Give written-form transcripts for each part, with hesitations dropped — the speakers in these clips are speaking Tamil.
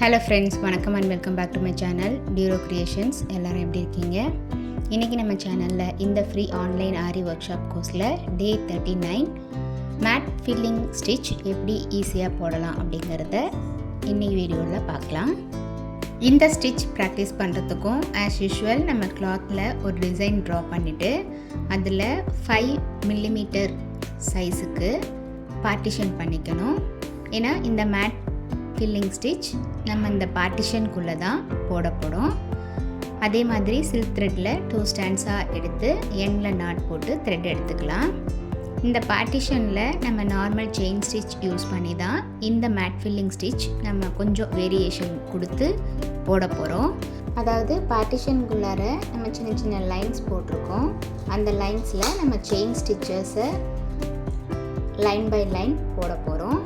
ஹலோ ஃப்ரெண்ட்ஸ், வணக்கம் and welcome back to my channel டியூரோ கிரியேஷன்ஸ். எல்லோரும் எப்படி இருக்கீங்க? இன்றைக்கி நம்ம சேனலில் இந்த free online aari workshop கோர்ஸில் டே 39 மேட் ஃபில்லிங் ஸ்டிச் எப்படி ஈஸியாக போடலாம் அப்படிங்கிறத இன்றைக்கி வீடியோவில் பார்க்கலாம். இந்த ஸ்டிச் ப்ராக்டிஸ் பண்ணுறதுக்கும் ஆஸ் யூஷுவல் நம்ம கிளாத்தில் ஒரு டிசைன் ட்ரா பண்ணிவிட்டு அதில் 5 மில்லிமீட்டர் சைஸுக்கு பார்ட்டிஷன் பண்ணிக்கணும். ஏன்னா இந்த மேட் ஃபில்லிங் ஸ்டிச் நம்ம இந்த பார்ட்டிஷனுக்குள்ளே தான் போடப்படும். அதே மாதிரி சில்க் த்ரெட்டில் 2 ஸ்டாண்ட்ஸாக எடுத்து எண்டில் நாட் போட்டு த்ரெட் எடுத்துக்கலாம். இந்த பார்ட்டிஷனில் நம்ம நார்மல் செயின் ஸ்டிச் யூஸ் பண்ணி தான் இந்த மேட் ஃபில்லிங் ஸ்டிச் நம்ம கொஞ்சம் வேரியேஷன் கொடுத்து போட போகிறோம். அதாவது பார்ட்டிஷனுக்குள்ளார நம்ம சின்ன சின்ன லைன்ஸ் போட்டிருக்கோம். அந்த லைன்ஸில் நம்ம செயின் ஸ்டிச்சஸை லைன் பை லைன் போட போகிறோம்.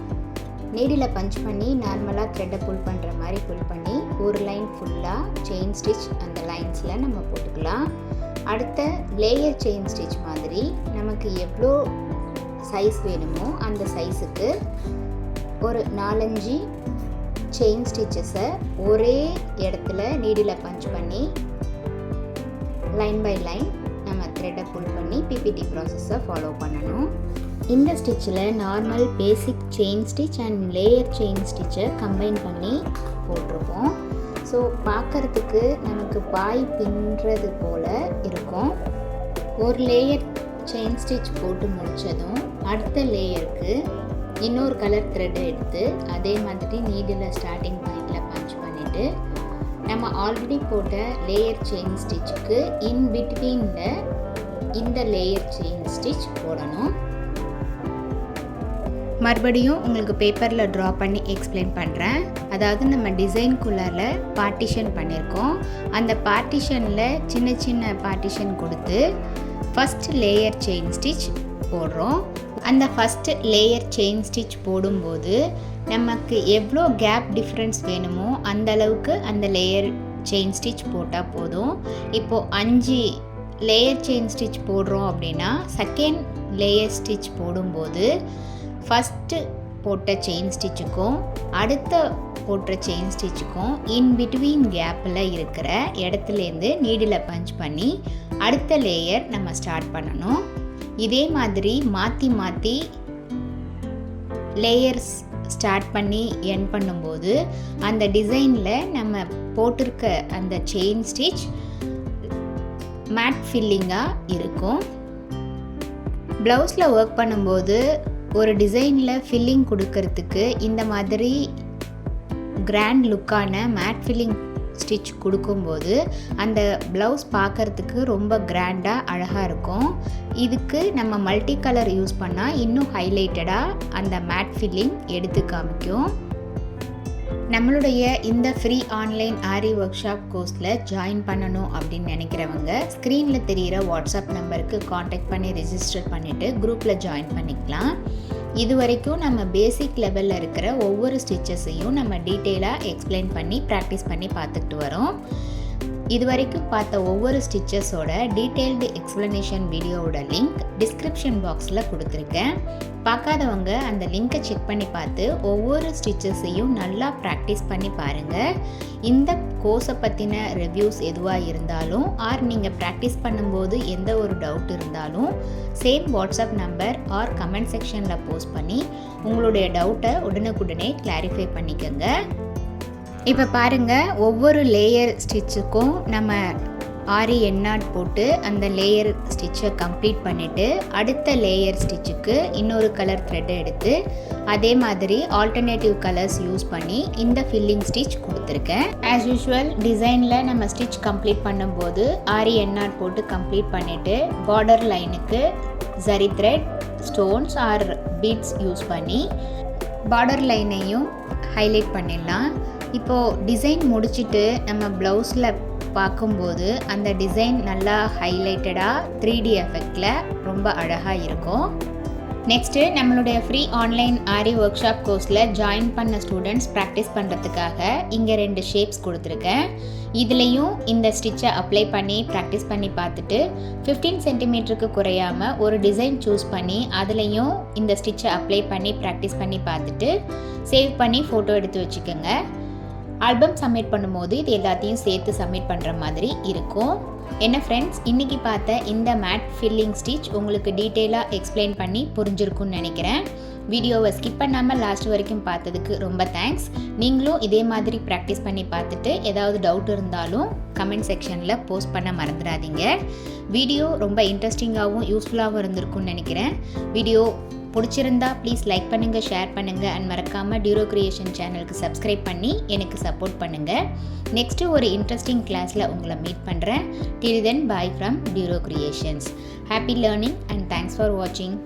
நீடில் பஞ்ச் பண்ணி நார்மலாக த்ரெட்டை புல் பண்ணுற மாதிரி புல் பண்ணி ஒரு லைன் ஃபுல்லாக செயின் ஸ்டிச் அந்த லைன்ஸில் நம்ம போட்டுக்கலாம். அடுத்த லேயர் செயின் ஸ்டிச் மாதிரி நமக்கு எவ்வளோ சைஸ் வேணுமோ அந்த சைஸுக்கு ஒரு 4-5 செயின் ஸ்டிச்சஸை ஒரே இடத்துல நீடில் பஞ்ச் பண்ணி லைன் பை லைன் நம்ம த்ரெட்டை புல் பண்ணி பிபிடி ப்ராசஸை ஃபாலோ பண்ணணும். இந்த ஸ்டிச்சில் normal basic chain stitch and layer chain ஸ்டிச்சை கம்பைன் பண்ணி போட்டிருப்போம். ஸோ பார்க்குறதுக்கு நமக்கு பாய் பின்னுறது போல் இருக்கும். ஒரு லேயர் செயின் ஸ்டிச் போட்டு முடித்ததும் அடுத்த லேயருக்கு இன்னொரு கலர் த்ரெட் எடுத்து அதே மாதிரி நீடில் ஸ்டார்டிங் பாயிண்டில் பஞ்ச் பண்ணிவிட்டு நம்ம ஆல்ரெடி போட்ட லேயர் செயின் ஸ்டிச்சுக்கு இன் பிட்வீனில் இந்த லேயர் செயின் ஸ்டிச் போடணும். மறுபடியும் உங்களுக்கு பேப்பரில் ட்ரா பண்ணி எக்ஸ்பிளைன் பண்ணுறேன். அதாவது நம்ம டிசைன்குள்ளார பார்ட்டிஷன் பண்ணியிருக்கோம். அந்த பார்ட்டிஷனில் சின்ன சின்ன பார்ட்டிஷன் கொடுத்து ஃபஸ்ட் லேயர் செயின் ஸ்டிச் போடுறோம். அந்த ஃபஸ்ட்டு லேயர் செயின் ஸ்டிச் போடும்போது நமக்கு எவ்வளோ கேப் டிஃப்ரென்ஸ் வேணுமோ அந்த அளவுக்கு அந்த லேயர் செயின் ஸ்டிச் போட்டால் போதும். இப்போது 5 லேயர் செயின் ஸ்டிச் போடுறோம் அப்படின்னா செகண்ட் லேயர் ஸ்டிச் போடும்போது ஃபஸ்ட்டு போட்ட செயின் ஸ்டிச்சுக்கும் அடுத்த போட்ட செயின் ஸ்டிச்சுக்கும் இன் பிட்வீன் கேப்பில் இருக்கிற இடத்துலேருந்து நீடில் பஞ்ச் பண்ணி அடுத்த லேயர் நம்ம ஸ்டார்ட் பண்ணணும். இதே மாதிரி மாற்றி மாற்றி லேயர்ஸ் ஸ்டார்ட் பண்ணி எண்ட் பண்ணும்போது அந்த டிசைனில் நம்ம போட்டிருக்க அந்த செயின் ஸ்டிச் மேட் ஃபில்லிங்காக இருக்கும். ப்ளவுஸில் ஒர்க் பண்ணும்போது ஒரு டிசைனில் ஃபில்லிங் கொடுக்கறதுக்கு இந்த மாதிரி கிராண்ட் லுக்கான மேட் ஃபில்லிங் ஸ்டிச் கொடுக்கும்போது அந்த ப்ளவுஸ் பார்க்குறதுக்கு ரொம்ப கிராண்டாக அழகாக இருக்கும். இதுக்கு நம்ம மல்டி கலர் யூஸ் பண்ணால் இன்னும் ஹைலைட்டடாக அந்த மேட் ஃபில்லிங் எடுத்து காமிக்கும். நம்மளுடைய இந்த free online aari workshop கோர்ஸில் ஜாயின் பண்ணணும் அப்படின்னு நினைக்கிறவங்க ஸ்க்ரீனில் தெரிகிற வாட்ஸ்அப் நம்பருக்கு காண்டாக்ட் பண்ணி ரெஜிஸ்டர் பண்ணிவிட்டு குரூப்பில் ஜாயின் பண்ணிக்கலாம். இது வரைக்கும் நம்ம பேசிக் லெவலில் இருக்கிற ஒவ்வொரு ஸ்டிச்சஸையும் நம்ம டீட்டெயிலாக எக்ஸ்பிளைன் பண்ணி ப்ராக்டிஸ் பண்ணி பார்த்துக்கிட்டு வரோம். இது வரைக்கும் பார்த்த ஒவ்வொரு ஸ்டிச்சஸோட டீட்டெயில்டு எக்ஸ்ப்ளனேஷன் வீடியோவோட லிங்க் டிஸ்கிரிப்ஷன் பாக்ஸில் கொடுத்துருக்கேன். பார்க்காதவங்க அந்த லிங்கை செக் பண்ணி பார்த்து ஒவ்வொரு ஸ்டிச்சஸையும் நல்லா ப்ராக்டிஸ் பண்ணி பாருங்கள். இந்த கோர்ஸை பற்றின ரிவ்யூஸ் எதுவாக இருந்தாலும் ஆர் நீங்கள் ப்ராக்டிஸ் பண்ணும்போது எந்த ஒரு டவுட் இருந்தாலும் same WhatsApp number or comment செக்ஷனில் போஸ்ட் பண்ணி உங்களுடைய டவுட்டை உடனுக்குடனே கிளாரிஃபை பண்ணிக்கோங்க. இப்போ பாருங்கள், ஒவ்வொரு லேயர் ஸ்டிச்சுக்கும் நம்ம ஆரி எண்ணாட் போட்டு அந்த லேயர் ஸ்டிச்சை கம்ப்ளீட் பண்ணிவிட்டு அடுத்த லேயர் ஸ்டிச்சுக்கு இன்னொரு கலர் த்ரெட்டை எடுத்து அதே மாதிரி ஆல்டர்னேட்டிவ் கலர்ஸ் யூஸ் பண்ணி இந்த ஃபில்லிங் ஸ்டிச் கொடுத்துருக்கேன். ஆஸ் யூஷுவல் டிசைனில் நம்ம ஸ்டிச் கம்ப்ளீட் பண்ணும்போது ஆரி எண்ணாட் போட்டு கம்ப்ளீட் பண்ணிவிட்டு பார்டர் லைனுக்கு zari thread, stones or beads use பண்ணி பார்டர் லைனையும் ஹைலைட் பண்ணிடலாம். இப்போது டிசைன் முடிச்சுட்டு நம்ம ப்ளவுஸில் பார்க்கும்போது அந்த டிசைன் நல்லா ஹைலைட்டடாக 3D எஃபெக்டில் ரொம்ப அழகாக இருக்கும். நெக்ஸ்ட்டு நம்மளுடைய free online aari workshop கோர்ஸில் ஜாயின் பண்ண ஸ்டூடெண்ட்ஸ் ப்ராக்டிஸ் பண்ணுறதுக்காக இங்கே 2 ஷேப்ஸ் கொடுத்துருக்கேன். இதுலேயும் இந்த ஸ்டிச்சை அப்ளை பண்ணி ப்ராக்டிஸ் பண்ணி பார்த்துட்டு 15 சென்டிமீட்டருக்கு குறையாமல் ஒரு டிசைன் சூஸ் பண்ணி அதுலேயும் இந்த ஸ்டிச்சை அப்ளை பண்ணி ப்ராக்டிஸ் பண்ணி பார்த்துட்டு சேவ் பண்ணி ஃபோட்டோ எடுத்து வச்சுக்கோங்க. ஆல்பம் சப்மிட் பண்ணும்போது இது எல்லாத்தையும் சேர்த்து சப்மிட் பண்ணுற மாதிரி இருக்கும். என்ன ஃப்ரெண்ட்ஸ், இன்றைக்கி பார்த்த இந்த மேட் ஃபில்லிங் ஸ்டிச் உங்களுக்கு டீட்டெயிலாக எக்ஸ்பிளைன் பண்ணி புரிஞ்சிருக்குன்னு நினைக்கிறேன். வீடியோவை ஸ்கிப் பண்ணாமல் லாஸ்ட் வரைக்கும் பார்த்ததுக்கு ரொம்ப தேங்க்ஸ். நீங்களும் இதே மாதிரி ப்ராக்டிஸ் பண்ணி பார்த்துட்டு ஏதாவது டவுட் இருந்தாலும் கமெண்ட் செக்ஷனில் போஸ்ட் பண்ண மறந்துடாதீங்க. வீடியோ ரொம்ப இன்ட்ரெஸ்டிங்காகவும் யூஸ்ஃபுல்லாகவும் இருந்திருக்குன்னு நினைக்கிறேன். வீடியோ பிடிச்சிருந்தா ப்ளீஸ் லைக் பண்ணுங்கள், ஷேர் பண்ணுங்கள் அண்ட் மறக்காமல் டியூரோ கிரியேஷன் சேனலுக்கு சப்ஸ்கிரைப் பண்ணி எனக்கு சப்போர்ட் பண்ணுங்கள். நெக்ஸ்ட்டு ஒரு இன்ட்ரெஸ்டிங் கிளாஸில் உங்களை மீட் பண்ணுறேன். Till then bye from Duro Creations. Happy learning and thanks for வாட்சிங்.